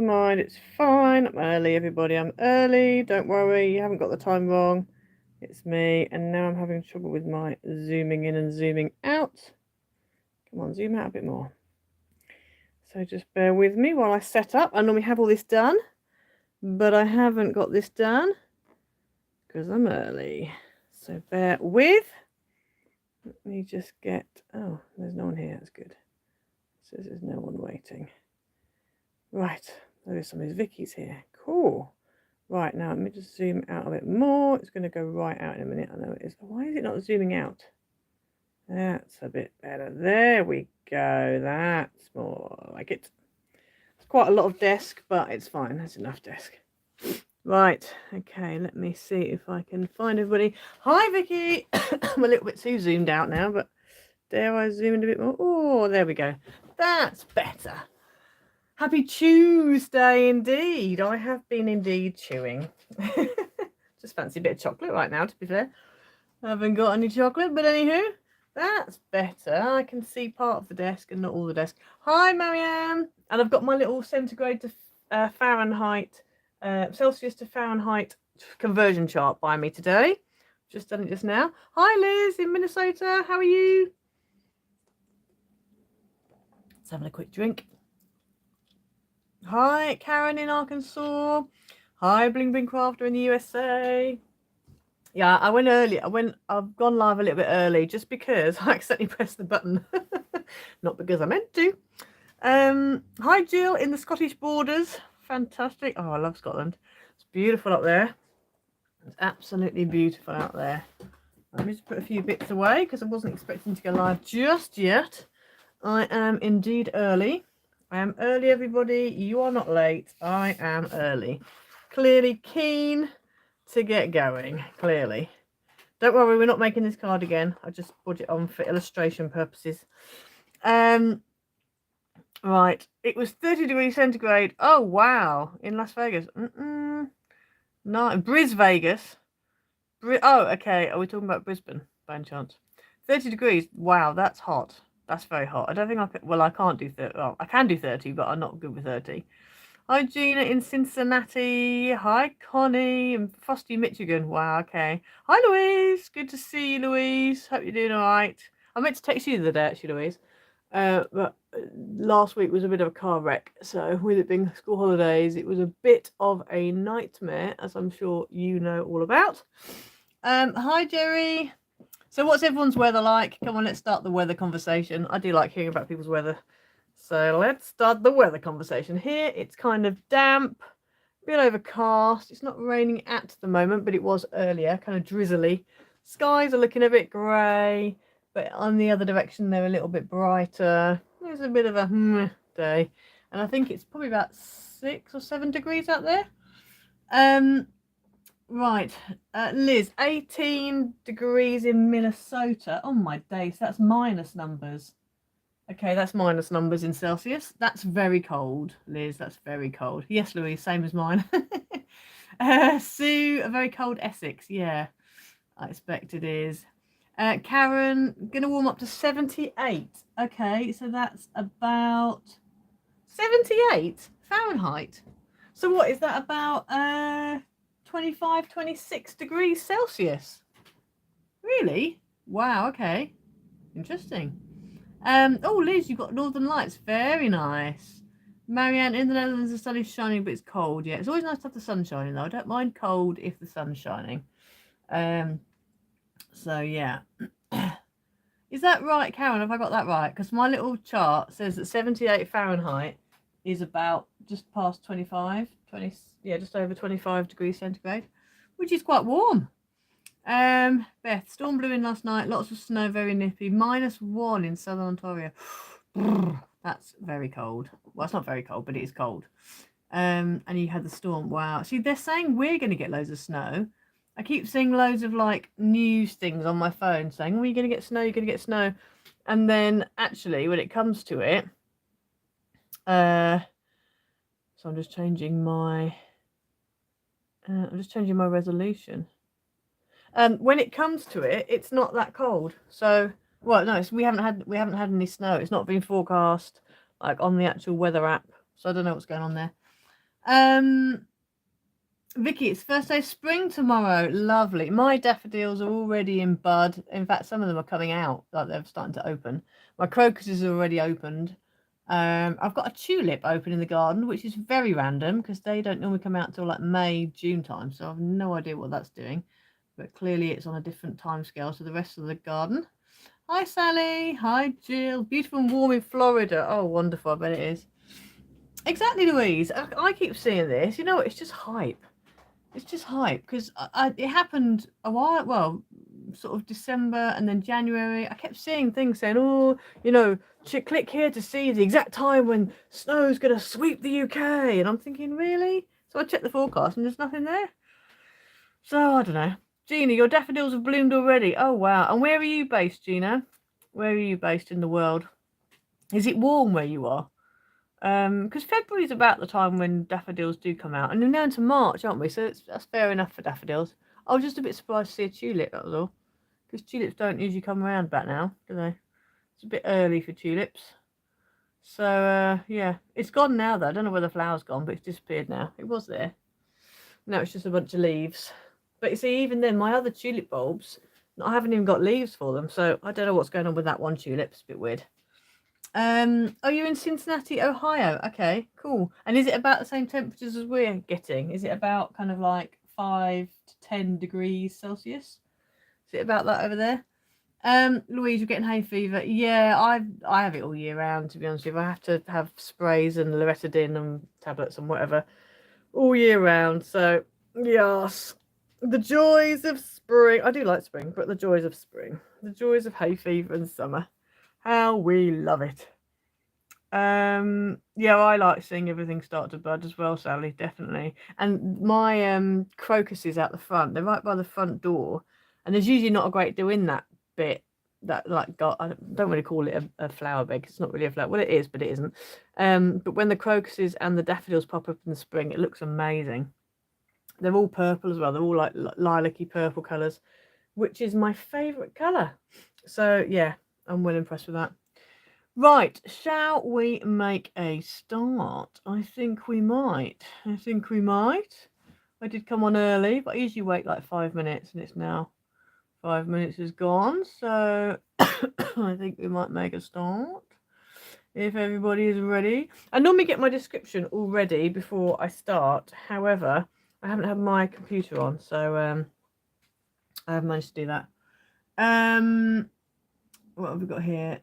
never mind. It's fine. I'm early, everybody. I'm early. Don't worry. You haven't got the time wrong. It's me. And now I'm having trouble with my zooming in and zooming out. Come on, zoom out a bit more. So just bear with me while I set up. I normally have all this done, but I haven't got this done because I'm early. So bear with. Let me just get... Oh, there's no one here. That's good. It says there's no one waiting. Right. There is some of Vicky's here. Cool. Right, now let me just zoom out a bit more. It's going to go right out in a minute. I know it is. Why is it not zooming out? That's a bit better. There we go. That's more like it. It's quite a lot of desk, but it's fine. That's enough desk. Right. Okay, let me see if I can find everybody. Hi, Vicky. I'm a little bit too zoomed out now, but dare I zoom in a bit more? Oh, there we go. That's better. Happy Tuesday indeed. I have been indeed chewing. Just fancy a bit of chocolate right now, to be fair. I haven't got any chocolate, but anywho, that's better. I can see part of the desk and not all the desk. Hi, Marianne. And I've got my little centigrade to Fahrenheit, Celsius to Fahrenheit conversion chart by me today. Just done it just now. Hi, Liz in Minnesota. How are you? Let's have a quick drink. Hi, Karen in Arkansas. Hi, Bling Bling Crafter in the USA. Yeah, I went early. I've gone live a little bit early just because I accidentally pressed the button. Not because I meant to. Hi, Jill in the Scottish borders. Fantastic. Oh, I love Scotland. It's beautiful up there. It's absolutely beautiful out there. Let me just put a few bits away because I wasn't expecting to go live just yet. I am indeed early. I am early, everybody. You are not late. I am early. Clearly keen to get going. Clearly. Don't worry, we're not making this card again. I just put it on for illustration purposes. Right. It was 30 degrees centigrade. Oh, wow. In Las Vegas. No, Vegas. Oh, okay. Are we talking about Brisbane by any chance? 30 degrees. Wow, that's hot. That's very hot. I don't think I could. Well, I can't do 30. Well, I can do 30, but I'm not good with 30. Hi, Gina in Cincinnati. Hi, Connie in Frosty, Michigan. Wow, okay. Hi, Louise. Good to see you, Louise. Hope you're doing all right. I meant to text you the other day, actually, Louise. But last week was a bit of a car wreck. So with it being school holidays, it was a bit of a nightmare, as I'm sure you know all about. Hi, Jerry. So what's everyone's weather like? Come on, let's start the weather conversation. I do like hearing about people's weather. So let's start the weather conversation. Here it's kind of damp, a bit overcast. It's not raining at the moment, but it was earlier, kind of drizzly. Skies are looking a bit grey, but on the other direction they're a little bit brighter. There's a bit of a day. And I think it's probably about 6 or 7 degrees out there. Right, Liz, 18 degrees in Minnesota. Oh my days, that's minus numbers. Okay, that's minus numbers in Celsius. That's very cold, Liz. That's very cold. Yes, Louise, same as mine. Sue, a very cold Essex. Yeah, I expect it is. Karen, going to warm up to 78. Okay, so that's about 78 Fahrenheit. So what is that about 25, 26 degrees Celsius? Really? Wow, okay. Interesting. Oh, Liz, you've got Northern Lights. Very nice. Marianne, in the Netherlands, the sun is shining, but it's cold. Yeah, it's always nice to have the sun shining, though. I don't mind cold if the sun's shining. So, yeah. Is that right, Karen? Have I got that right? Because my little chart says that 78 Fahrenheit is about just past 25, just over 25 degrees centigrade, which is quite warm. Beth, storm blew in last night, lots of snow, very nippy, -1 in southern Ontario. That's very cold. Well, it's not very cold, but it is cold. And you had the storm. Wow. See, they're saying we're going to get loads of snow. I keep seeing loads of like news things on my phone saying, oh, you're going to get snow, you're going to get snow. And then actually when it comes to it, so I'm just changing my resolution. When it comes to it, it's not that cold. So, well, no, we haven't had any snow. It's not been forecast like on the actual weather app. So I don't know what's going on there. Vicky, it's first day of spring tomorrow. Lovely. My daffodils are already in bud. In fact, some of them are coming out, like they're starting to open. My crocuses are already opened. I've got a tulip open in the garden, which is very random because they don't normally come out till like May, June time. So I've no idea what that's doing. But clearly it's on a different time scale to the rest of the garden. Hi, Sally. Hi, Jill. Beautiful and warm in Florida. Oh, wonderful. I bet it is. Exactly, Louise. I keep seeing this. You know, it's just hype. It's just hype because it happened a while, well, sort of December and then January. I kept seeing things saying, oh, you know, click here to see the exact time when snow's going to sweep the UK. And I'm thinking, really? So I checked the forecast and there's nothing there. So I don't know. Gina, your daffodils have bloomed already. Oh, wow. And where are you based, Gina? Where are you based in the world? Is it warm where you are? Because February is about the time when daffodils do come out, and we're now into March, aren't we? So that's fair enough for daffodils. I was just a bit surprised to see a tulip, that was all, because tulips don't usually come around about now, do they? It's a bit early for tulips. So yeah, it's gone now though. I don't know where the flower's gone, but it's disappeared now. It was there. Now it's just a bunch of leaves. But you see, even then, my other tulip bulbs, I haven't even got leaves for them, so I don't know what's going on with that one tulip. It's a bit weird. Oh, you're in Cincinnati, Ohio. Okay, cool. And is it about the same temperatures as we're getting? Is it about kind of like 5 to 10 degrees Celsius? Is it about that over there? Louise, you're getting hay fever. Yeah, I have it all year round, to be honest with you. I have to have sprays and loratadine and tablets and whatever all year round. So, yes, the joys of spring. I do like spring, but the joys of spring. The joys of hay fever and summer. How we love it. Yeah, I like seeing everything start to bud as well, Sally, definitely. And my crocuses out the front, they're right by the front door, and there's usually not a great deal in that bit that like got, I don't really call it a flower bed. It's not really a flower. Well, it is, but it isn't. But when the crocuses and the daffodils pop up in the spring, it looks amazing. They're all purple as well. They're all like lilac-y purple colours, which is my favourite colour. So yeah, I'm well impressed with that. Right, shall we make a start? I think we might. I did come on early, but I usually wait like 5 minutes, and it's now 5 minutes is gone. So I think we might make a start if everybody is ready. I normally get my description all ready before I start. However, I haven't had my computer on, so I haven't managed to do that. What have we got here?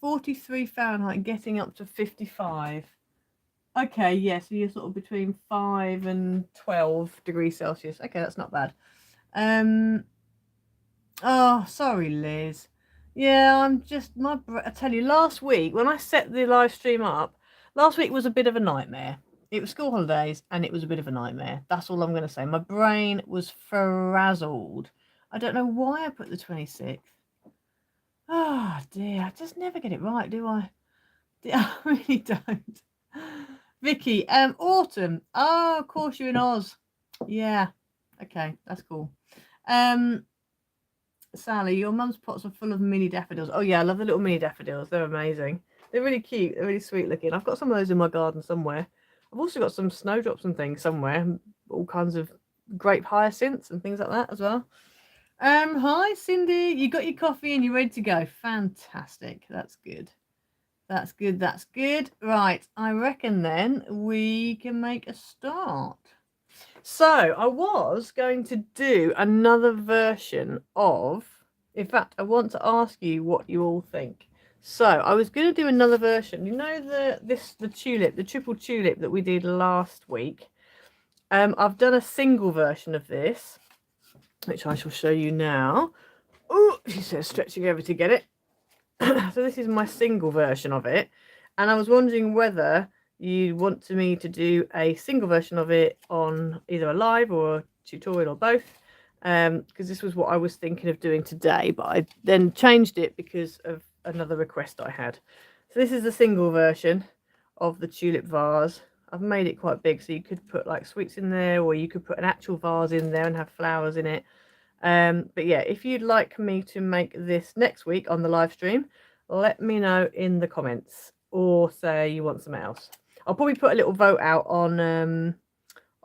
43 Fahrenheit, getting up to 55. Okay, yeah, so you're sort of between 5 and 12 degrees Celsius. Okay, that's not bad. Oh, sorry, Liz. Yeah, I'm just, I tell you, last week, when I set the live stream up, last week was a bit of a nightmare. It was school holidays, and it was a bit of a nightmare. That's all I'm going to say. My brain was frazzled. I don't know why I put the 26th. Oh, dear. I just never get it right, do I? I really don't. Vicky, autumn. Oh, of course you're in Oz. Yeah. Okay, that's cool. Sally, your mum's pots are full of mini daffodils. Oh yeah, I love the little mini daffodils. They're amazing. They're really cute. They're really sweet looking. I've got some of those in my garden somewhere. I've also got some snowdrops and things somewhere. All kinds of grape hyacinths and things like that as well. Hi Cindy, you got your coffee and you're ready to go. Fantastic. That's good. That's good. That's good. Right. I reckon then we can make a start. So I was going to do another version of, in fact, I want to ask you what you all think. So I was going to do another version. You know the tulip, the triple tulip that we did last week. I've done a single version of this, which I shall show you now. Oh, she says stretching over to get it. So this is my single version of it, and I was wondering whether you want me to do a single version of it on either a live or a tutorial or both, because this was what I was thinking of doing today, but I then changed it because of another request I had. So this is the single version of the tulip vase. I've made it quite big, so you could put like sweets in there, or you could put an actual vase in there and have flowers in it. But yeah, if you'd like me to make this next week on the live stream, let me know in the comments, or say you want something else. I'll probably put a little vote out on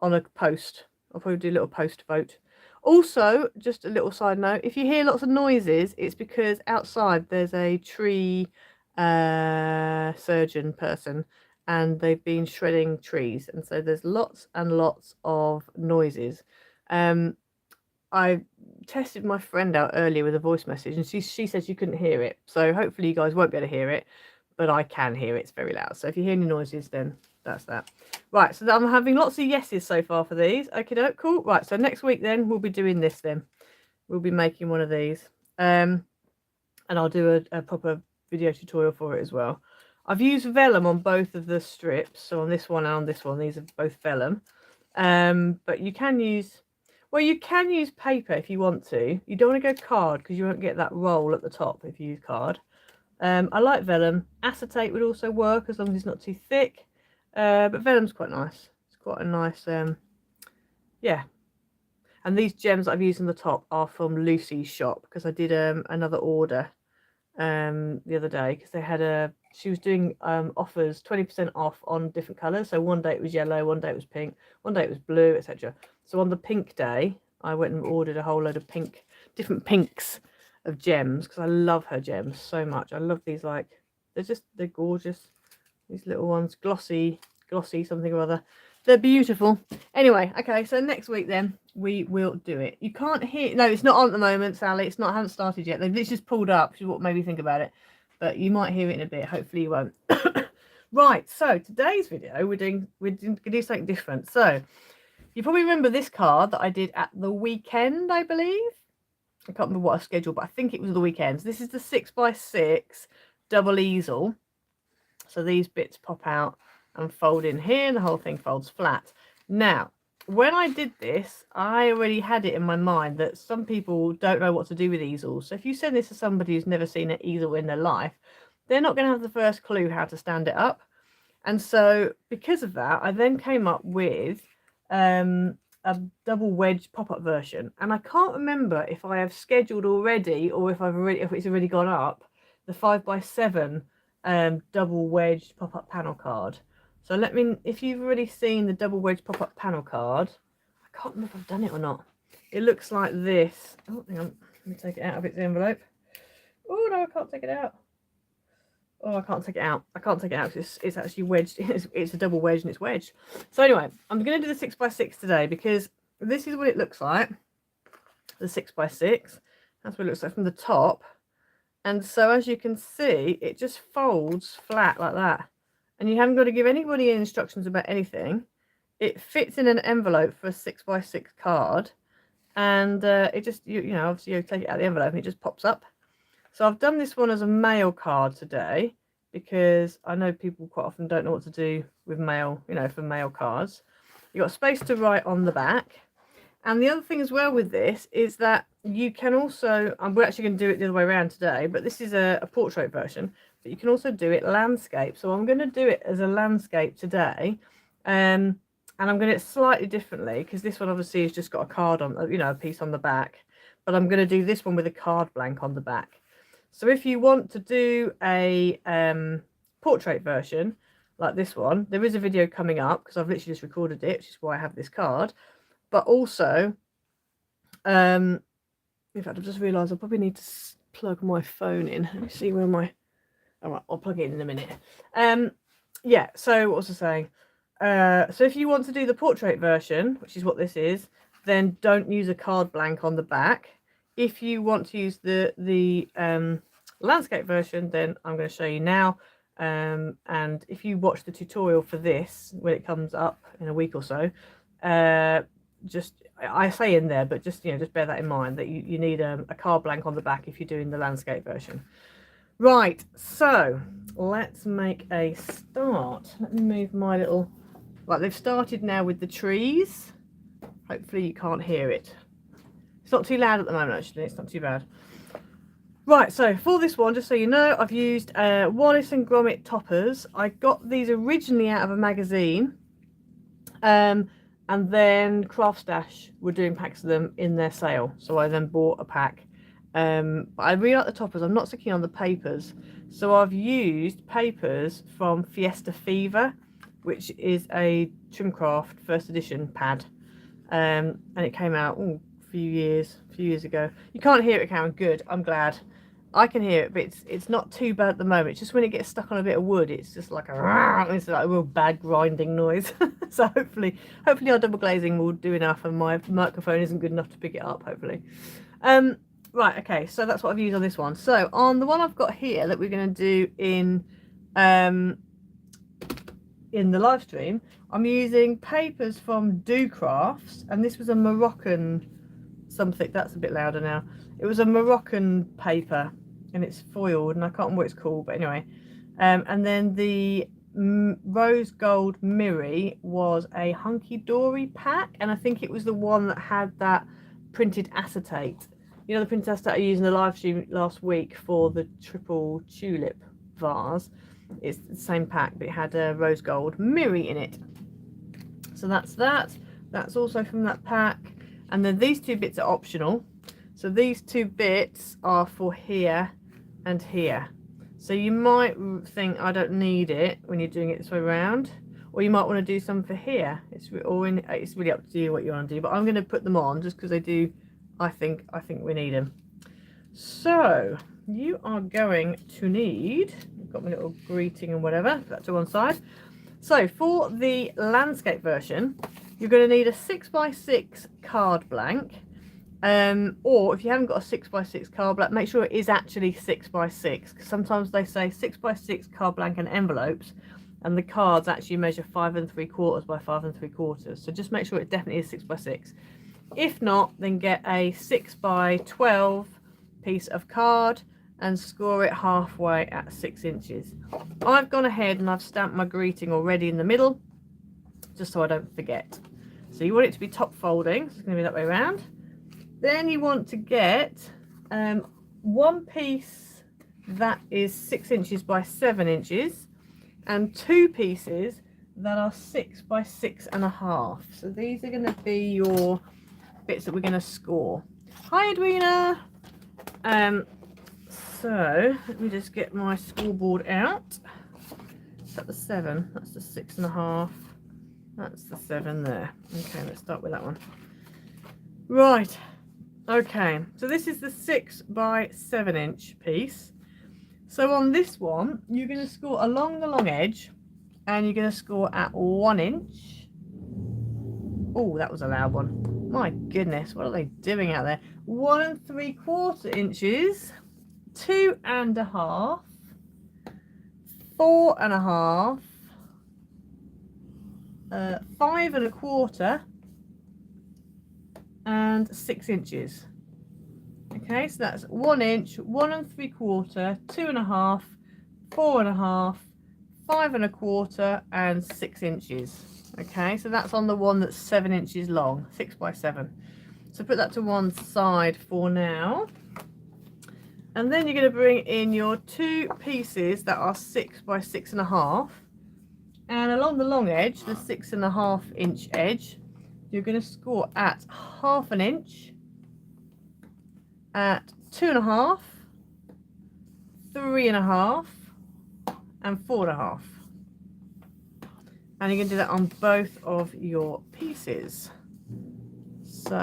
a post. I'll probably do a little post vote. Also, just a little side note, if you hear lots of noises, it's because outside there's a tree surgeon person and they've been shredding trees, and so there's lots and lots of noises. I tested my friend out earlier with a voice message, and she said she couldn't hear it, so hopefully you guys won't be able to hear it, but I can hear it. It's very loud, so if you hear any noises, then that's that. Right, so I'm having lots of yeses so far for these. Okay, cool. Right, so next week then we'll be doing this. Then we'll be making one of these, and I'll do a proper video tutorial for it as well. I've used vellum on both of the strips, so on this one and on this one, these are both vellum. But you can use, well, you can use paper if you want to. You don't want to go card because you won't get that roll at the top if you use card. I like vellum. Acetate would also work as long as it's not too thick. But vellum's quite nice. It's quite a nice, yeah. And these gems I've used on the top are from Lucy's shop because I did another order the other day because they had she was doing offers 20% off on different colours. So one day it was yellow, one day it was pink, one day it was blue, etc. So on the pink day, I went and ordered a whole load of different pinks of gems because I love her gems so much. I love these, like they're gorgeous. These little ones, glossy something or other. They're beautiful. Anyway, okay, so next week then we will do it. You can't hear, no, it's not on at the moment, Sally. It's not, I haven't started yet. They've literally just pulled up, which is what made me think about it. But you might hear it in a bit. Hopefully you won't. Right, so today's video we're going to do something different. So you probably remember this card that I did at the weekend, I believe. I can't remember what I scheduled, but I think it was the weekend. So this is the 6x6 double easel. So these bits pop out and fold in here, and the whole thing folds flat. Now, when I did this, I already had it in my mind that some people don't know what to do with easels. So if you send this to somebody who's never seen an easel in their life, they're not going to have the first clue how to stand it up. And so because of that, I then came up with a double wedge pop-up version. And I can't remember if I have scheduled already or if it's already gone up, the 5x7 double wedged pop-up panel card. So let me, if you've already seen the double wedge pop-up panel card, I can't remember if I've done it or not. It looks like this. Oh, hang on, let me take it out of its envelope. Oh no, I can't take it out. Oh, I can't take it out. I can't take it out because it's actually wedged. It's a double wedge and it's wedged. So anyway, I'm going to do the 6x6 today because this is what it looks like. The 6x6. That's what it looks like from the top. And so as you can see, it just folds flat like that. And you haven't got to give anybody instructions about anything. It fits in an envelope for a 6x6 card. And it just, you know, obviously you take it out of the envelope and it just pops up. So I've done this one as a mail card today because I know people quite often don't know what to do with mail, you know, for mail cards. You've got space to write on the back. And the other thing as well with this is that you can also, we're actually going to do it the other way around today, but this is a portrait version, but you can also do it landscape. So I'm going to do it as a landscape today. And I'm going to do it slightly differently because this one obviously has just got a card on, you know, a piece on the back, but I'm going to do this one with a card blank on the back. So if you want to do a portrait version like this one, there is a video coming up because I've literally just recorded it, which is why I have this card. But also, in fact, I've just realised I probably need to plug my phone in. Let me see where my... All right, I'll plug it in a minute. Yeah, so what was I saying? So if you want to do the portrait version, which is what this is, then don't use a card blank on the back. If you want to use the landscape version, then I'm going to show you now. And if you watch the tutorial for this, when it comes up in a week or so, just, I say in there, but just, you know, just bear that in mind that you need a card blank on the back if you're doing the landscape version. Right, so let's make a start. Let me move my little... Right, they've started now with the trees. Hopefully you can't hear it. It's not too loud at the moment, actually. It's not too bad. Right, so for this one, just so you know, I've used Wallace and Gromit toppers. I got these originally out of a magazine. And then Craft Stash were doing packs of them in their sale. So I then bought a pack. But I really like the toppers. I'm not so keen on the papers. So I've used papers from Fiesta Fever, which is a Trimcraft first edition pad, and it came out a few years ago. You can't hear it, Karen. Good, I'm glad. I can hear it, but it's not too bad at the moment. It's just when it gets stuck on a bit of wood, it's just like it's like a real bad grinding noise. So hopefully our double glazing will do enough, and my microphone isn't good enough to pick it up. Hopefully. Right, okay, so that's what I've used on this one. So on the one I've got here that we're going to do in the live stream, I'm using papers from Docrafts, and this was a Moroccan something. That's a bit louder now. It was a Moroccan paper, and it's foiled, and I can't remember what it's called, but anyway. And then the rose gold Miri was a hunky dory pack, and I think it was the one that had that printed acetate. You know, the printed acetate I used in the live stream last week for the triple tulip vase. It's the same pack, but it had a rose gold Miri in it. So that's that. That's also from that pack. And then these two bits are optional. So these two bits are for here and here. So you might think I don't need it when you're doing it this way around, or you might want to do some for here. It's really up to you what you want to do, but I'm going to put them on just because they do. I think we need them. So you are going to need. I've got my little greeting and whatever. Put that to one side. So for the landscape version, you're going to need a 6x6 card blank. Or if you haven't got a 6x6 card blank, make sure it is actually 6x6, because sometimes they say 6x6 card blank and envelopes, and the cards actually measure 5 3/4 by 5 3/4. So just make sure it definitely is 6x6. If not, then get a 6x12 piece of card and score it halfway at 6 inches. I've gone ahead and I've stamped my greeting already in the middle, just so I don't forget. So you want it to be top folding, so it's going to be that way around. Then you want to get one piece that is 6 inches by 7 inches, and 2 pieces that are 6 by 6.5. So these are going to be your bits that we're going to score. Hi, Edwina. So let me just get my scoreboard out. Is that the 7? That's the 6.5. That's the 7 there. Okay, let's start with that one. Right. Okay, so this is the 6 by 7 inch piece. So on this one, you're going to score along the long edge, and you're going to score at 1 inch. Oh, that was a loud one. My goodness, what are they doing out there? 1 3/4 inches, 2.5, 4.5, 5 1/4, and 6 inches. Okay, so that's 1 inch, 1 3/4, 2.5, 4.5, 5 1/4, and 6 inches. Okay, so that's on the one that's 7 inches long, 6 by 7. So put that to one side for now. And then you're going to bring in your 2 pieces that are 6 by 6.5. And along the long edge, the 6.5 inch edge, you're going to score at 1/2 inch, at 2.5, 3.5, and 4.5. And you're going to do that on both of your pieces. So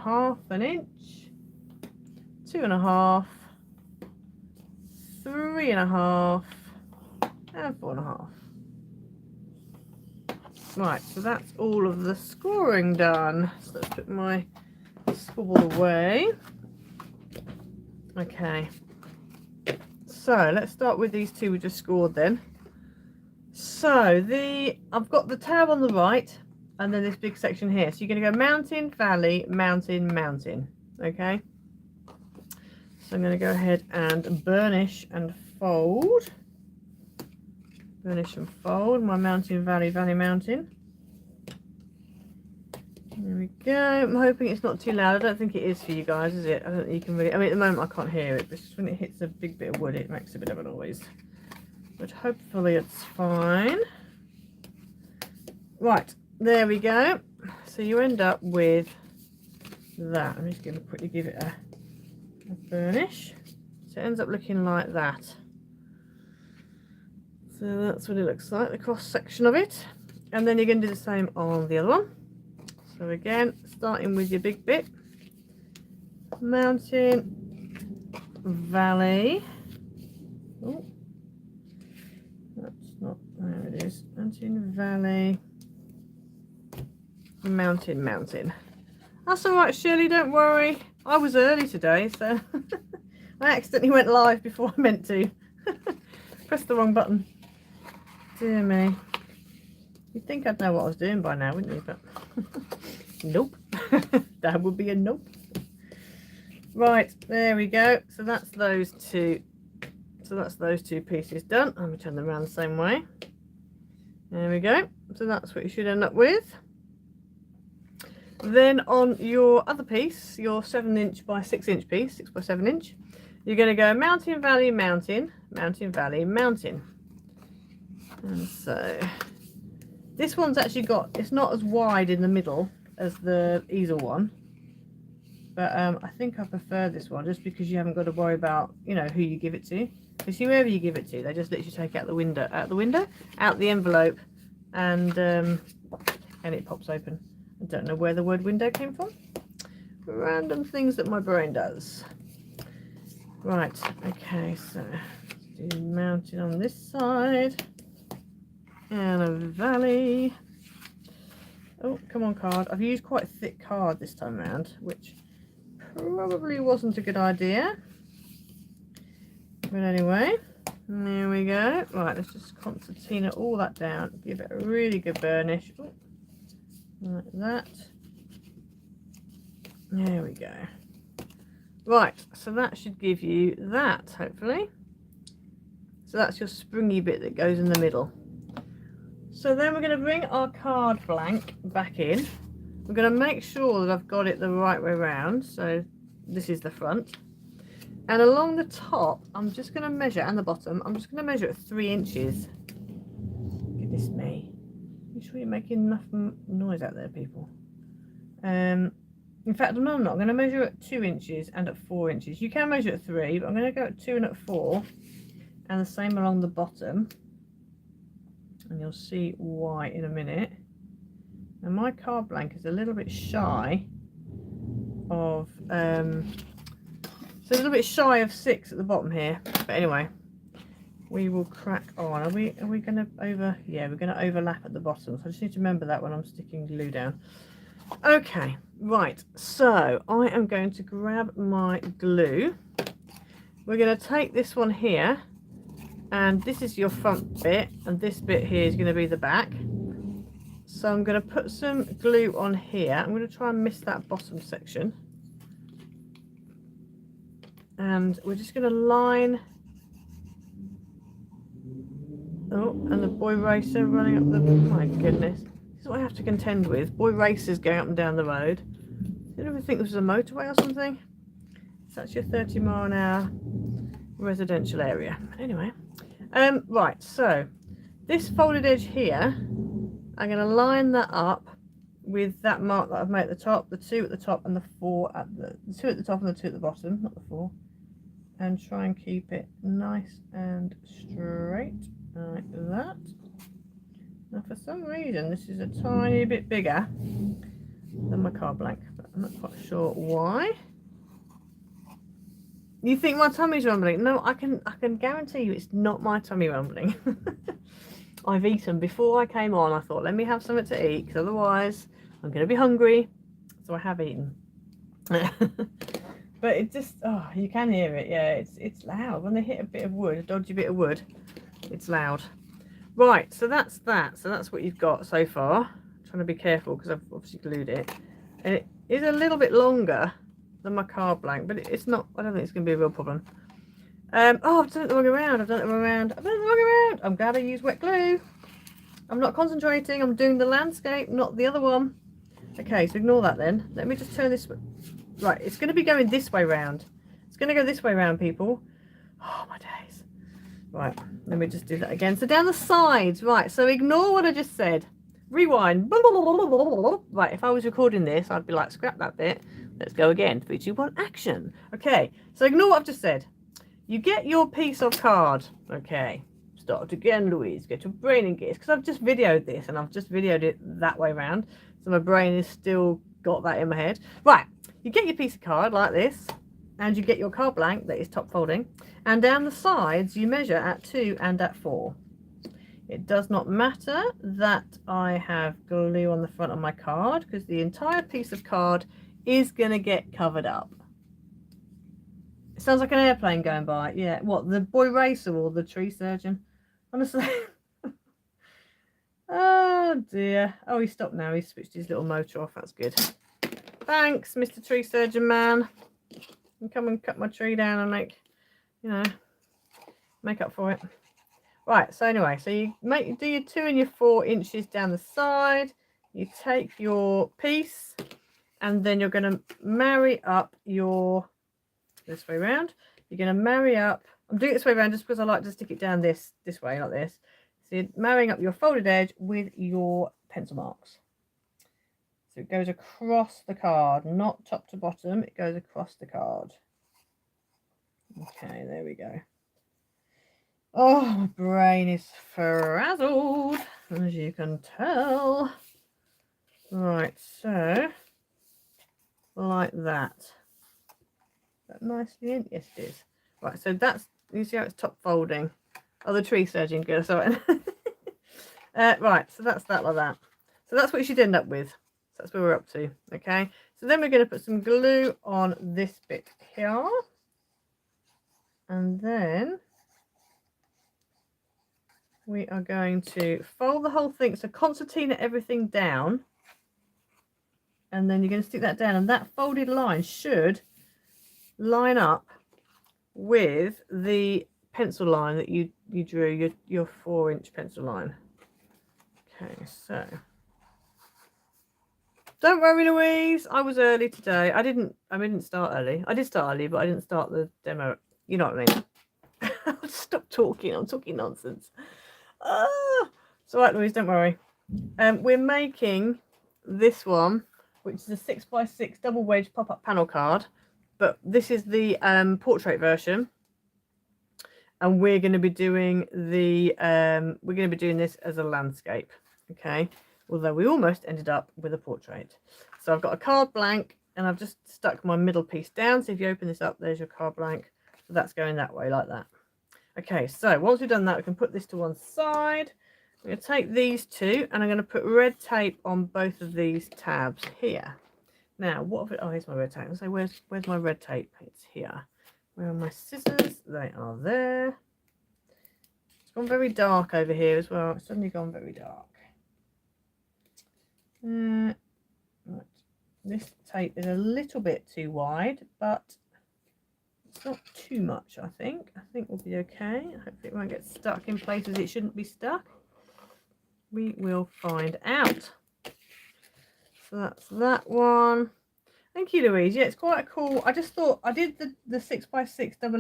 1/2 inch, 2.5, 3.5, and 4.5. Right, so that's all of the scoring done. So let's put my scribble away. Okay, so let's start with these two we just scored then. So I've got the tab on the right, and then this big section here. So you're going to go mountain, valley, mountain, mountain. Okay. So I'm going to go ahead and burnish and fold. Burnish and fold my mountain, valley, valley, mountain. There we go. I'm hoping it's not too loud. I don't think it is for you guys, is it? I don't think you can really. I mean, at the moment I can't hear it, but just when it hits a big bit of wood, it makes a bit of a noise. But hopefully it's fine. Right, there we go. So you end up with that. I'm just going to quickly give it a burnish. So it ends up looking like that. So that's what it looks like, the cross section of it. And then you're going to do the same on the other one. So again, starting with your big bit. Mountain, valley. Oh, that's not, there it is. Mountain, valley, mountain, mountain. That's all right, Shirley, don't worry. I was early today, so I accidentally went live before I meant to. Pressed the wrong button. Dear me. You'd think I'd know what I was doing by now, wouldn't you? But nope. That would be a nope. Right, there we go. So that's those two. So that's those two pieces done. Let me turn them around the same way. There we go. So that's what you should end up with. Then on your other piece, your 7" by 6" piece, 6 by 7", you're going to go mountain, valley, mountain, mountain, valley, mountain. And so this one's actually got, it's not as wide in the middle as the easel one, but I think I prefer this one just because you haven't got to worry about, you know, who you give it to. Because whoever you give it to, they just literally take out the envelope, and it pops open. I don't know where the word window came from. Random things that my brain does. Right, okay, so let's do mountain on this side. And a valley. Oh, come on, card. I've used quite a thick card this time around, which probably wasn't a good idea. But anyway, there we go. Right, let's just concertina all that down. Give it a really good burnish. Ooh, like that. There we go. Right, so that should give you that, hopefully. So that's your springy bit that goes in the middle. So then we're going to bring our card blank back in. We're going to make sure that I've got it the right way around. So this is the front. And along the top, I'm just going to measure, and the bottom, I'm just going to measure at 3 inches. Goodness me. Are you sure you're making enough noise out there, people? In fact, no, I'm not. I'm going to measure at 2 inches and at 4 inches. You can measure at 3, but I'm going to go at 2 and at 4. And the same along the bottom. And you'll see why in a minute. And my card blank is a little bit shy of so a little bit shy of 6 at the bottom here. But anyway, we will crack on. Are we gonna yeah, we're gonna overlap at the bottom. So I just need to remember that when I'm sticking glue down. Okay, right, so I am going to grab my glue. We're going to take this one here, and this is your front bit, and this bit here is going to be the back. So I'm going to put some glue on here. I'm going to try and miss that bottom section. And we're just going to line. Oh, and the boy racer running up the, my goodness. This is what I have to contend with. Boy racers going up and down the road. Did you ever think this was a motorway or something? So that's your 30-mile-an-hour residential area. Anyway, right, so this folded edge here, I'm going to line that up with that mark that I've made at the top, the 2 at the top and the 4 at the 2 at the top and the 2 at the bottom, not the 4, and try and keep it nice and straight like that. Now for some reason this is a tiny bit bigger than my card blank, but I'm not quite sure why. You think my tummy's rumbling? No, I can guarantee you it's not my tummy rumbling. I've eaten before I came on. I thought, let me have something to eat, because otherwise I'm going to be hungry. So I have eaten. But it just, oh, you can hear it. Yeah, it's loud. When they hit a bit of wood, a dodgy bit of wood, it's loud. Right, so that's that. So that's what you've got so far. I'm trying to be careful because I've obviously glued it. And it is a little bit longer than my card blank, but it's not, I don't think it's going to be a real problem. Oh, I've done it the wrong around. I've done it the wrong around. I'm glad I used wet glue. I'm not concentrating. I'm doing the landscape, not the other one. Okay, so ignore that then. Let me just turn this. Right, it's going to be going this way round. It's going to go this way round, people. Oh, my days. Right, let me just do that again. So down the sides, right, so ignore what I just said. Rewind. Right, if I was recording this, I'd be like, scrap that bit. Let's go again. 3, 2, 1, action. Okay, so ignore what I've just said. You get your piece of card. Okay, Start again, Louise. Get your brain in gears. Because I've just videoed this and I've just videoed it that way around. So my brain has still got that in my head. Right, you get your piece of card like this. And you get your card blank that is top folding. And down the sides, you measure at 2 and at 4. It does not matter that I have glue on the front of my card because the entire piece of card is going to get covered up. It sounds like an airplane going by. Yeah, what, the boy racer or the tree surgeon? Honestly. Oh dear. Oh, he stopped now. He switched his little motor off. That's good. Thanks, Mr. Tree Surgeon Man. And come and cut my tree down and make, you know, make up for it. Right, so anyway, so you do your 2 and your 4 inches down the side. You take your piece and then you're going to marry up your, this way around. You're going to marry up, I'm doing it this way around just because I like to stick it down this way, like this. So you're marrying up your folded edge with your pencil marks. So it goes across the card, not top to bottom, it goes across the card. Okay, there we go. Oh, my brain is frazzled, as you can tell. Right, so, like that. Is that nicely in? Yes, it is. Right, so that's, you see how it's top folding. Oh, the tree surgeon girl, sorry. Right, so that's that like that. So that's what you should end up with. So that's where we're up to, okay? So then we're going to put some glue on this bit here. And then we are going to fold the whole thing, so concertina everything down, and then you're going to stick that down, and that folded line should line up with the pencil line that you drew, your 4-inch pencil line. Okay, so don't worry, Louise, I was early today. I didn't start early. I did start early, but I didn't start the demo, you know what I mean. Stop talking, I'm talking nonsense. It's all right, Louise, don't worry. We're making this one, which is a 6x6 double wedge pop-up panel card, but this is the portrait version, and we're going to be doing the this as a landscape, okay? Although we almost ended up with a portrait. So I've got a card blank, and I've just stuck my middle piece down. So if you open this up, there's your card blank. So that's going that way like that. Okay, so once we've done that, we can put this to one side. I'm going to take these two and I'm going to put red tape on both of these tabs here. Now, what have it? Oh, here's my red tape. So where's my red tape? It's here. Where are my scissors? They are there. It's gone very dark over here as well. It's suddenly gone very dark. Right. This tape is a little bit too wide, but it's not too much, I think. I think we'll be okay. Hopefully it won't get stuck in places it shouldn't be stuck. We will find out. So that's that one. Thank you, Louise. Yeah, it's quite a cool. I just thought I did the 6x6 double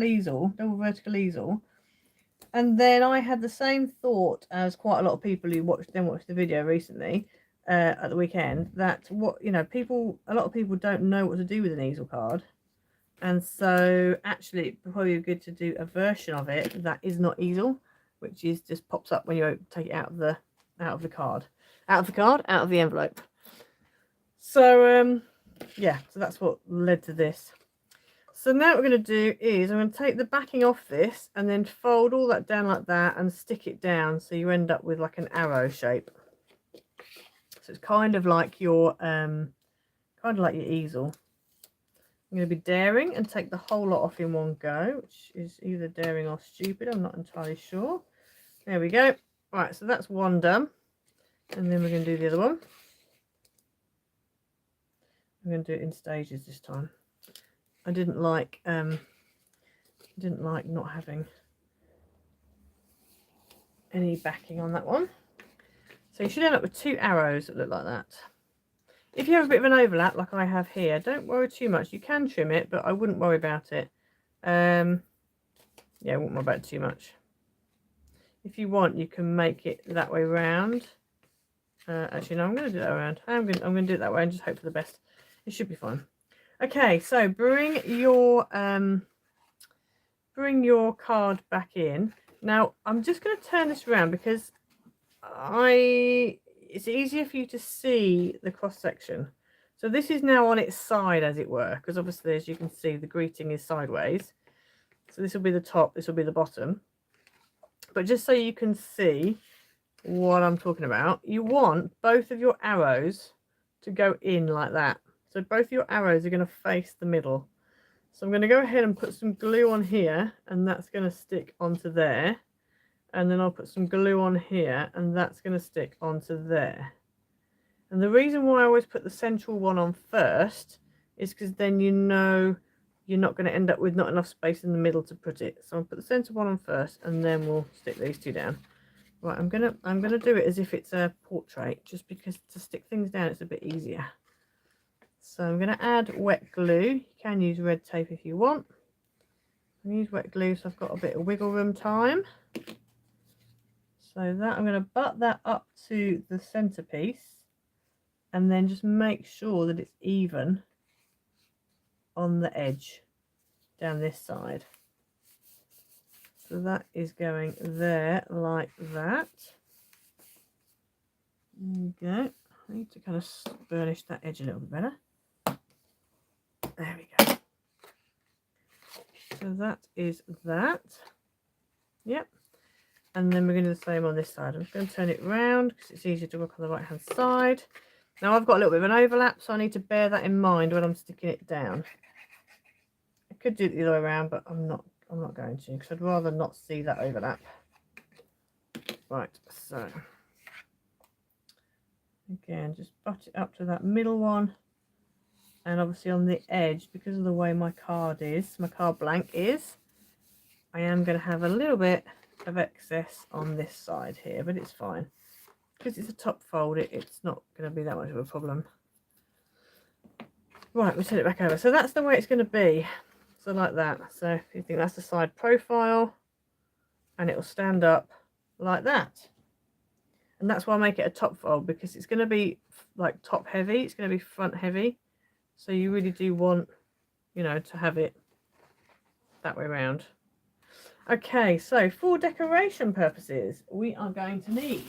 vertical easel. And then I had the same thought as quite a lot of people who watched the video recently at the weekend, that a lot of people don't know what to do with an easel card. And so actually it would probably be good to do a version of it that is not easel, which is just pops up when you take it out of the envelope. So yeah, so that's what led to this. So now what we're going to do is I'm going to take the backing off this and then fold all that down like that and stick it down, so you end up with like an arrow shape. So it's kind of like your easel. I'm going to be daring and take the whole lot off in one go, which is either daring or stupid. I'm not entirely sure. There we go. Right, so that's one done. And then we're going to do the other one. I'm going to do it in stages this time. I didn't like not having any backing on that one. So you should end up with 2 arrows that look like that. If you have a bit of an overlap like I have here, don't worry too much. You can trim it, but I wouldn't worry about it. Yeah, I wouldn't worry about it too much. If you want, you can make it that way round. Actually, no, I'm going to do that around. I'm going to do it that way and just hope for the best. It should be fine. Okay, so bring your card back in. Now I'm just going to turn this around because it's easier for you to see the cross section. So this is now on its side, as it were, because obviously, as you can see, the greeting is sideways. So this will be the top, this will be the bottom. But just so you can see what I'm talking about, you want both of your arrows to go in like that. So both your arrows are going to face the middle. So I'm going to go ahead and put some glue on here, and that's going to stick onto there. And then I'll put some glue on here, and that's going to stick onto there. And the reason why I always put the central one on first is because then you know you're not going to end up with not enough space in the middle to put it. So I'll put the center one on first, and then we'll stick these two down. Right, I'm gonna do it as if it's a portrait, just because to stick things down it's a bit easier. So I'm gonna add wet glue. You can use red tape if you want. I use wet glue so I've got a bit of wiggle room time. So that I'm going to butt that up to the centerpiece, and then just make sure that it's even on the edge down this side. So that is going there like that. There we go. I need to kind of burnish that edge a little bit better. There we go. So that is that. Yep. And then we're going to do the same on this side. I'm just going to turn it round because it's easier to work on the right hand side. Now I've got a little bit of an overlap, so I need to bear that in mind when I'm sticking it down. I could do it the other way around, but I'm not going to, because I'd rather not see that overlap. Right, so again, just butt it up to that middle one, and obviously on the edge, because of the way my card blank is, I am going to have a little bit of excess on this side here, but it's fine because it's a top fold. It's not going to be that much of a problem. Right, we'll turn it back over. So that's the way it's going to be. So like that. So if you think that's the side profile, and it will stand up like that. And that's why I make it a top fold, because it's going to be like top heavy. It's going to be front heavy. So you really do want, you know, to have it that way around. Okay, so for decoration purposes, we are going to need.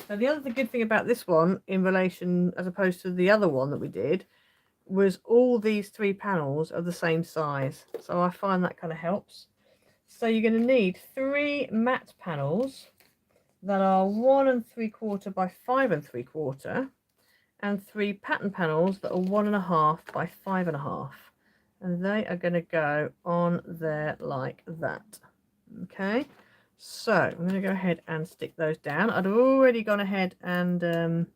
So the other good thing about this one, in relation as opposed to the other one that we did, was all these 3 panels are the same size. So I find that kind of helps. So you're going to need 3 matte panels that are 1 3/4 by 5 3/4, and 3 pattern panels that are 1 1/2 by 5 1/2, and they are going to go on there like that. Okay, so I'm going to go ahead and stick those down. I'd already gone ahead and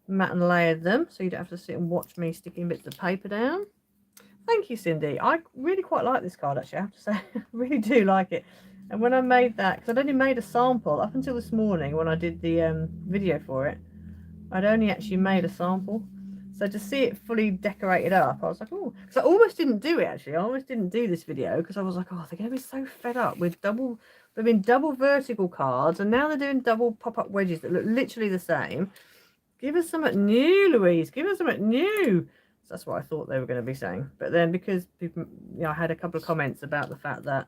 matte and layered them, so you don't have to sit and watch me sticking bits of paper down. Thank you, Cindy. I really quite like this card, actually, I have to say. I really do like it. And when I made that, because I'd only made a sample up until this morning when I did the video for it, I'd only actually made a sample. So to see it fully decorated up, I was like, oh, because I almost didn't do it, actually. I almost didn't do this video because I was like, oh, they're going to be so fed up with they've been double vertical cards, and now they're doing double pop-up wedges that look literally the same. Give us something new, Louise. Give us something new. So that's what I thought they were going to be saying. But then because people, you know, I had a couple of comments about the fact that,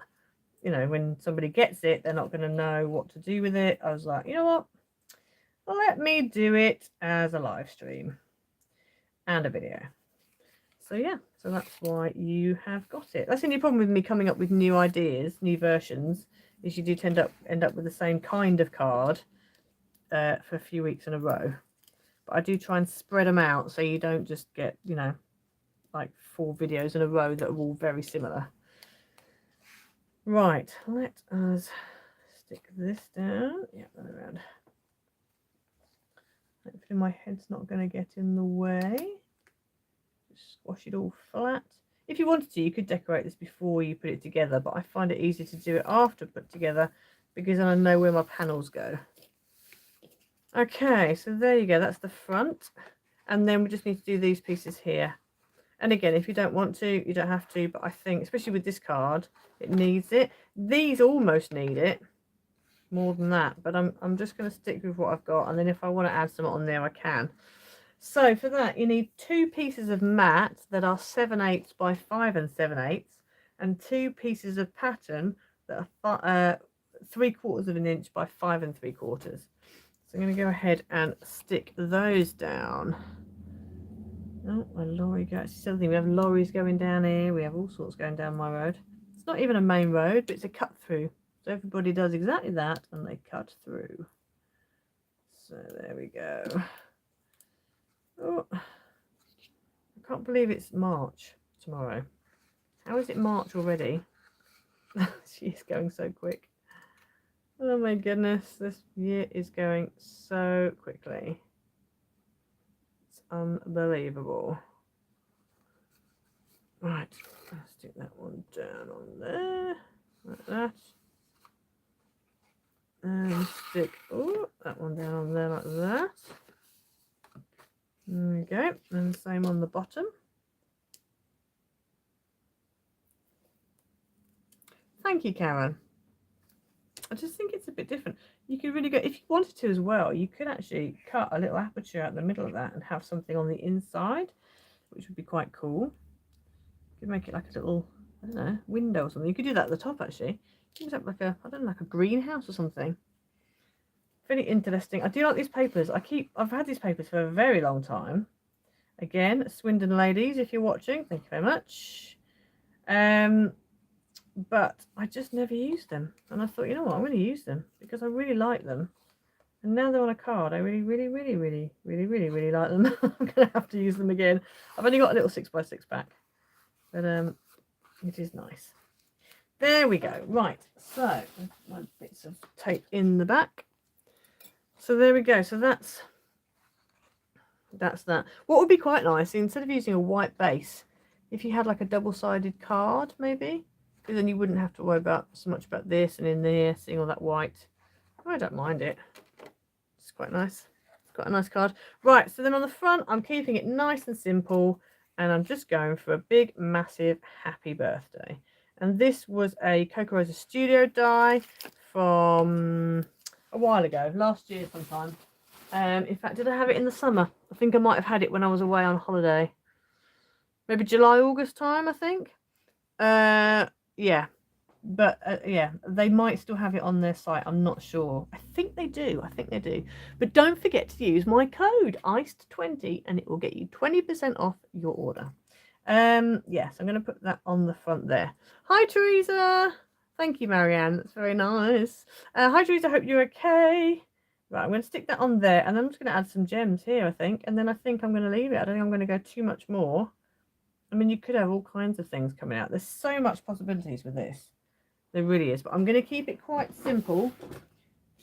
you know, when somebody gets it, they're not going to know what to do with it. I was like, you know what? Well, let me do it as a live stream and a video. So yeah, so that's why you have got it. That's the only problem with me coming up with new ideas, new versions, is you do end up with the same kind of card for a few weeks in a row. But I do try and spread them out so you don't just get, you know, like 4 videos in a row that are all very similar. Right, let us stick this down. Yeah, around. Hopefully my head's not going to get in the way. Just squash it all flat. If you wanted to, you could decorate this before you put it together, but I find it easier to do it after put together because then I know where my panels go. Okay, so there you go, that's the front. And then we just need to do these pieces here. And again, if you don't want to, you don't have to, but I think, especially with this card, it needs it. These almost need it more than that, but I'm just going to stick with what I've got, and then if I want to add some on there, I can. So for that, you need 2 pieces of matte that are 7/8 by 5 7/8, and 2 pieces of pattern that are 3/4 of an inch by 5 3/4. So I'm going to go ahead and stick those down. Oh, a lorry goes. It's the other thing. We have lorries going down here. We have all sorts going down my road. It's not even a main road, but it's a cut through. So everybody does exactly that, and they cut through. So there we go. Oh, I can't believe it's March tomorrow. How is it March already? She's going so quick. Oh my goodness, this year is going so quickly. It's unbelievable. Right, let's stick that one down on there, like that. And stick that one down on there like that. There we go, and the same on the bottom. Thank you, Karen. I just think it's a bit different. You could really go, if you wanted to as well, you could actually cut a little aperture out the middle of that and have something on the inside, which would be quite cool. You could make it like a little, I don't know, window or something. You could do that at the top actually. You could have like a, I don't know, like a greenhouse or something. Very interesting. I do like these papers. I've had these papers for a very long time. Again, Swindon ladies, if you're watching, thank you very much. But I just never used them, and I thought, you know what, I'm going to use them because I really like them. And now they're on a card, I really like them. I'm going to have to use them again. I've only got a little 6x6 back, but it is nice. There we go. Right, so my bits of tape in the back. So there we go. So that's that. What would be quite nice, instead of using a white base, if you had like a double-sided card, maybe, because then you wouldn't have to worry about so much about this and in there seeing all that white. I don't mind it. It's quite nice. It's quite a nice card. Right, so then on the front, I'm keeping it nice and simple, and I'm just going for a big, massive happy birthday. And this was a Coco Rosa Studio die from a while ago, last year sometime. In fact, did I have it in the summer? I think I might have had it when I was away on holiday. Maybe July, August time, I think. Yeah. But yeah, they might still have it on their site. I'm not sure. I think they do. But don't forget to use my code ICED20 and it will get you 20% off your order. Yes, I'm going to put that on the front there. Hi, Teresa. Thank you, Marianne. That's very nice. Hi, Teresa. Hope you're okay. Right, I'm going to stick that on there, and then I'm just going to add some gems here, I think. And then I think I'm going to leave it. I don't think I'm going to go too much more. I mean, you could have all kinds of things coming out. There's so much possibilities with this. There really is. But I'm going to keep it quite simple,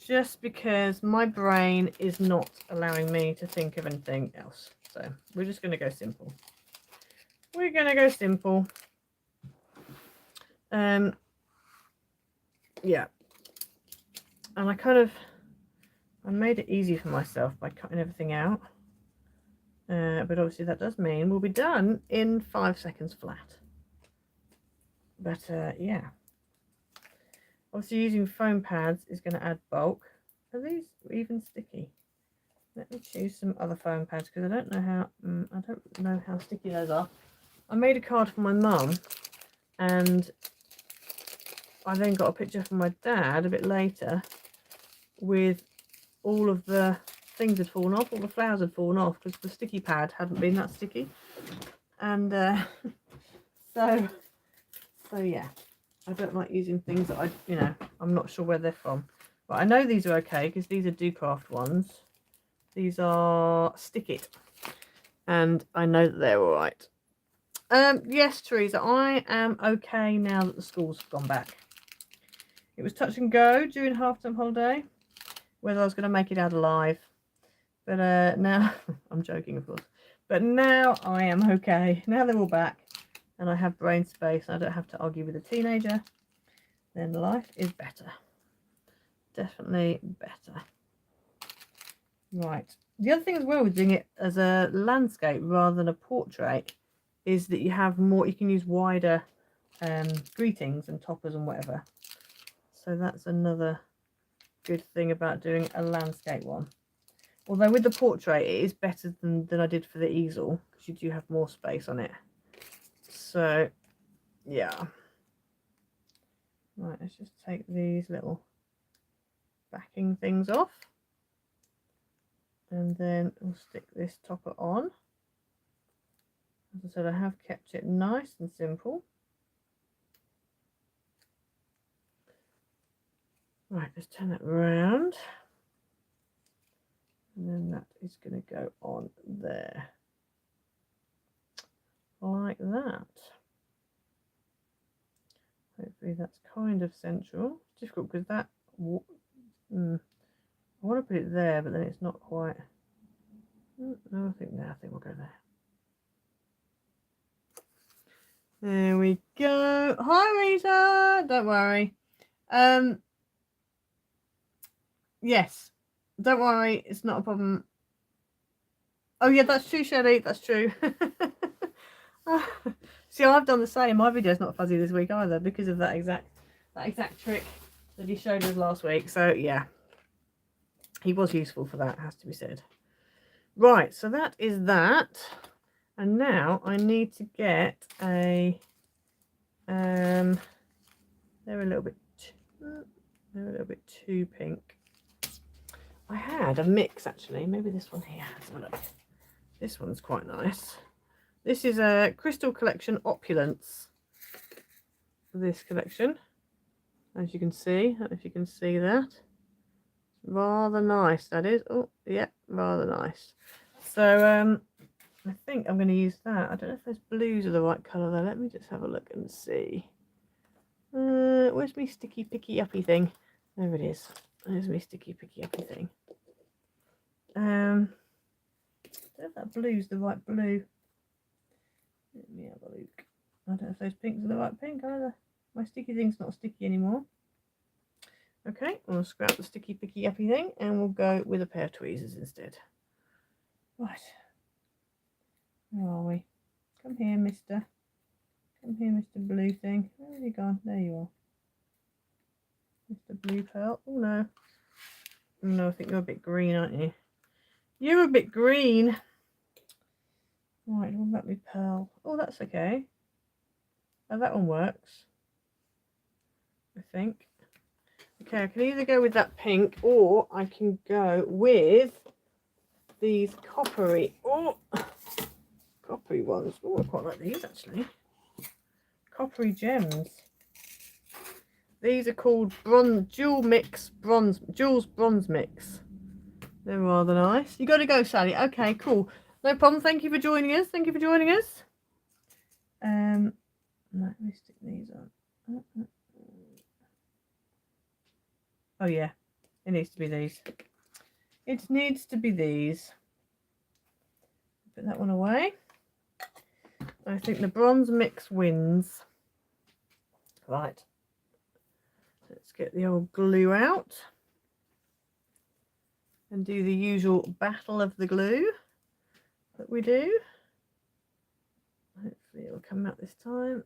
just because my brain is not allowing me to think of anything else. So we're just going to go simple. We're going to go simple. Yeah. And I made it easy for myself by cutting everything out. But obviously that does mean we'll be done in 5 seconds flat. But yeah. Obviously using foam pads is going to add bulk. Are these even sticky? Let me choose some other foam pads because I don't know how sticky those are. I made a card for my mum, and I then got a picture from my dad a bit later with all of the things had fallen off, all the flowers had fallen off because the sticky pad hadn't been that sticky. And so yeah, I don't like using things that I'm not sure where they're from. But I know these are okay because these are Docrafts ones. These are Stick It, and I know that they're all right. Yes, Teresa, I am okay now that the school's gone back. It was touch and go during half-term holiday whether I was going to make it out alive, but now I'm joking, of course. But now I am okay. Now they're all back, and I have brain space. And I don't have to argue with a teenager. Then life is better. Definitely better. Right. The other thing as well with doing it as a landscape rather than a portrait is that you have more. You can use wider greetings and toppers and whatever. So that's another good thing about doing a landscape one. Although with the portrait it is better than I did for the easel because you do have more space on it. So yeah. Right, let's just take these little backing things off. And then we'll stick this topper on. As I said, I have kept it nice and simple. Right, let's turn that round. And then that is going to go on there. Like that. Hopefully that's kind of central. It's difficult because that... I want to put it there, but then it's not quite... No, I think we'll go there. There we go. Hi, Rita. Don't worry. Yes. Don't worry. It's not a problem. Oh, yeah, that's true, Shelley. That's true. See, I've done the same. My video's not fuzzy this week either because of that exact trick that he showed us last week. So, yeah. He was useful for that, has to be said. Right, so that is that. And now I need to get a they're a little bit too pink. I had a mix actually, maybe this one here. Let's have a look. This one's quite nice. This is a Crystal Collection Opulence. This collection, as you can see, I don't know if you can see that. Rather nice, that is. Oh, yeah, rather nice. So I think I'm going to use that. I don't know if those blues are the right colour though. Let me just have a look and see. Where's my sticky picky uppy thing? There it is. There's my sticky picky uppy thing. I don't know if that blue's the right blue. Let me have a look. I don't know if those pinks are the right pink either. My sticky thing's not sticky anymore. Okay, we'll scrap the sticky picky uppy thing and we'll go with a pair of tweezers instead. Right. Where are we? Come here, mister. Come here, Mr. Blue thing. Where have you gone? There you are. Mr. Blue Pearl. Oh, no. No, I think you're a bit green, aren't you? You're a bit green. Right, what about me Pearl? Oh, that's okay. Oh, that one works. I think. Okay, I can either go with that pink or I can go with these coppery. Oh, coppery ones. Oh, I quite like these actually. Coppery gems. These are called Jules Bronze Mix. They're rather nice. You got to go, Sally. Okay, cool. No problem. Thank you for joining us. Thank you for joining us. Let me stick these on. Oh yeah, it needs to be these. It needs to be these. Put that one away. I think the bronze mix wins. Right. Let's get the old glue out and do the usual battle of the glue that we do. Hopefully it'll come out this time.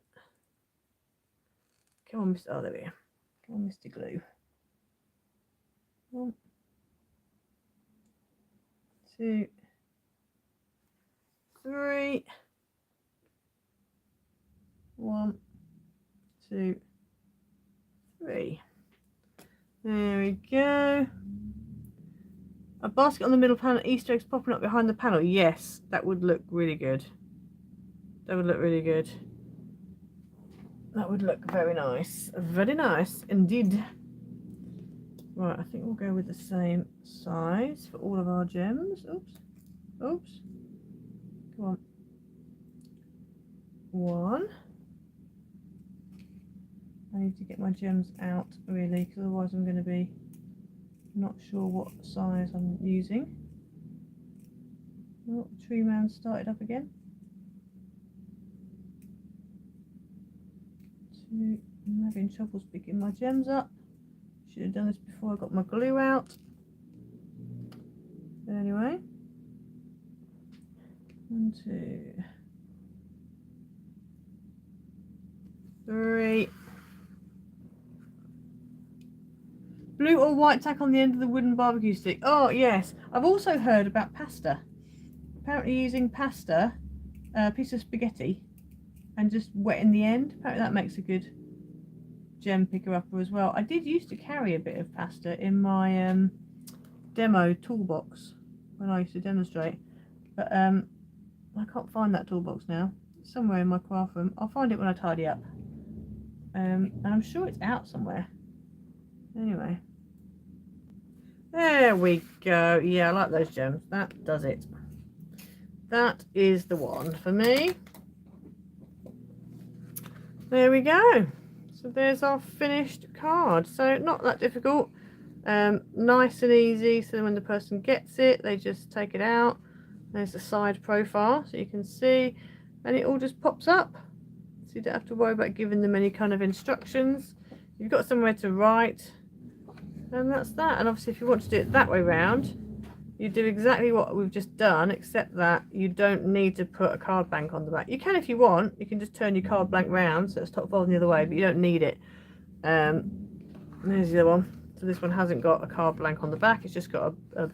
Come on, Mr. Oh, there we go. Come on, Mr. Glue. 1, 2, 3. 1, 2, 3. There we go. A basket on the middle panel, Easter eggs popping up behind the panel. Yes, that would look really good. That would look really good. That would look very nice. Very nice indeed. Right, I think we'll go with the same size for all of our gems. Oops. Oops. Come on. 1. I need to get my gems out really, because otherwise I'm going to be not sure what size I'm using. Oh, Tree Man started up again. 2. I'm having trouble picking my gems up. Should have done this before I got my glue out. Anyway. 1, 2, 3. Blue or white tack on the end of the wooden barbecue stick. Oh yes, I've also heard about pasta. Apparently using pasta, a piece of spaghetti, and just wetting the end. Apparently that makes a good gem picker upper as well. I did used to carry a bit of pasta in my demo toolbox when I used to demonstrate, but I can't find that toolbox now. It's somewhere in my craft room. I'll find it when I tidy up, and I'm sure it's out somewhere. Anyway, there we go. Yeah, I like those gems. That does it. That is the one for me. There we go. So there's our finished card. So not that difficult. Nice and easy. So when the person gets it, they just take it out. There's the side profile, so you can see, and it all just pops up. So you don't have to worry about giving them any kind of instructions. You've got somewhere to write, and that's that. And obviously if you want to do it that way round, you do exactly what we've just done, except that you don't need to put a card blank on the back. You can if you want. You can just turn your card blank round so it's top folding the other way, but you don't need it. There's the other one. So this one hasn't got a card blank on the back. It's just got a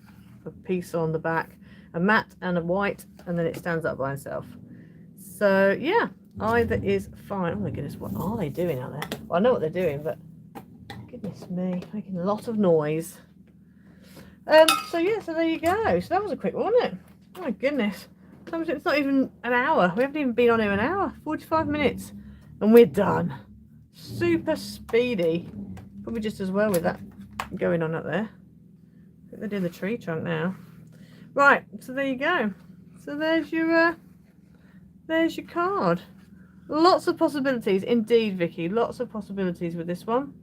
piece on the back, a matte and a white, and then it stands up by itself. So yeah, either is fine. Oh my goodness, what are they doing out there? Well, I know what they're doing, but goodness me, making a lot of noise. So yeah, so there you go. So that was a quick one, wasn't it? Oh my goodness. It's not even an hour. We haven't even been on here an hour. 45 minutes. And we're done. Super speedy. Probably just as well with that going on up there. I think they're doing the tree trunk now. Right, so there you go. So there's your card. Lots of possibilities. Indeed, Vicky. Lots of possibilities with this one.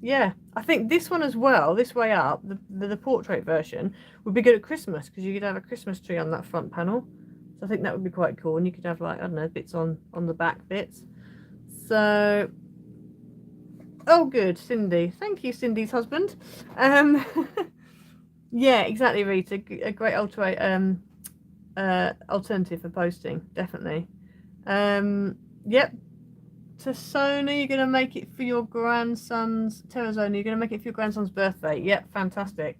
Yeah, I think this one as well, this way up, the portrait version, would be good at Christmas, because you could have a Christmas tree on that front panel. So I think that would be quite cool, and you could have, like, I don't know, bits on the back bits. So, oh good, Cindy. Thank you, Cindy's husband. Yeah, exactly, Rita. A great alternative for posting, definitely. Yep. Tasona, you're going to make it for your grandson's, Terrazona, you're going to make it for your grandson's birthday. Yep, fantastic.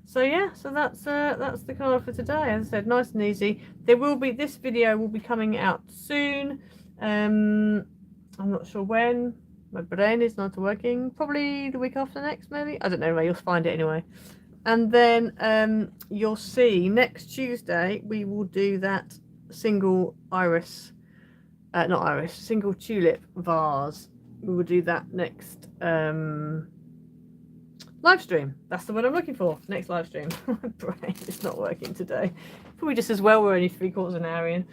So yeah, so that's the card for today. As I said, nice and easy. This video will be coming out soon. I'm not sure when. My brain is not working. Probably the week after next, maybe. I don't know, you'll find it anyway. And then you'll see next Tuesday we will do that single iris. Single tulip vase. We will do that next live stream. That's the word I'm looking for. Next live stream. My brain is not working today. Probably just as well we're only 3/4 an hour in.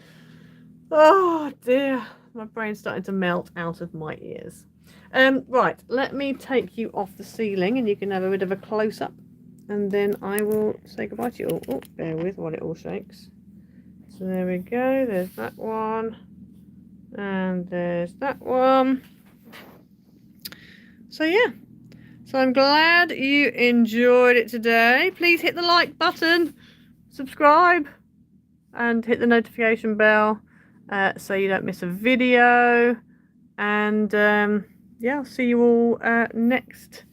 Oh dear, my brain's starting to melt out of my ears. Right, let me take you off the ceiling and you can have a bit of a close-up, and then I will say goodbye to you all. Oh, bear with while it all shakes. So there we go. There's that one. And there's that one. So yeah, so I'm glad you enjoyed it today. Please hit the like button, subscribe, and hit the notification bell so you don't miss a video. And yeah, I'll see you all next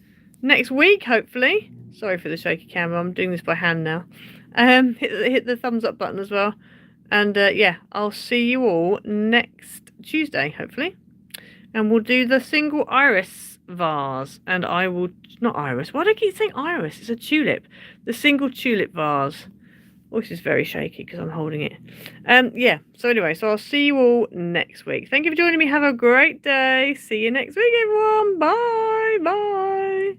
week, hopefully. Sorry for the shaky camera, I'm doing this by hand now. Hit the thumbs up button as well. And yeah, I'll see you all next Tuesday, hopefully. And we'll do the single iris vase. And I will, not iris, why do I keep saying iris? It's a tulip. The single tulip vase. Voice is very shaky because I'm holding it. Yeah, so anyway, so I'll see you all next week. Thank you for joining me. Have a great day. See you next week, everyone. Bye. Bye.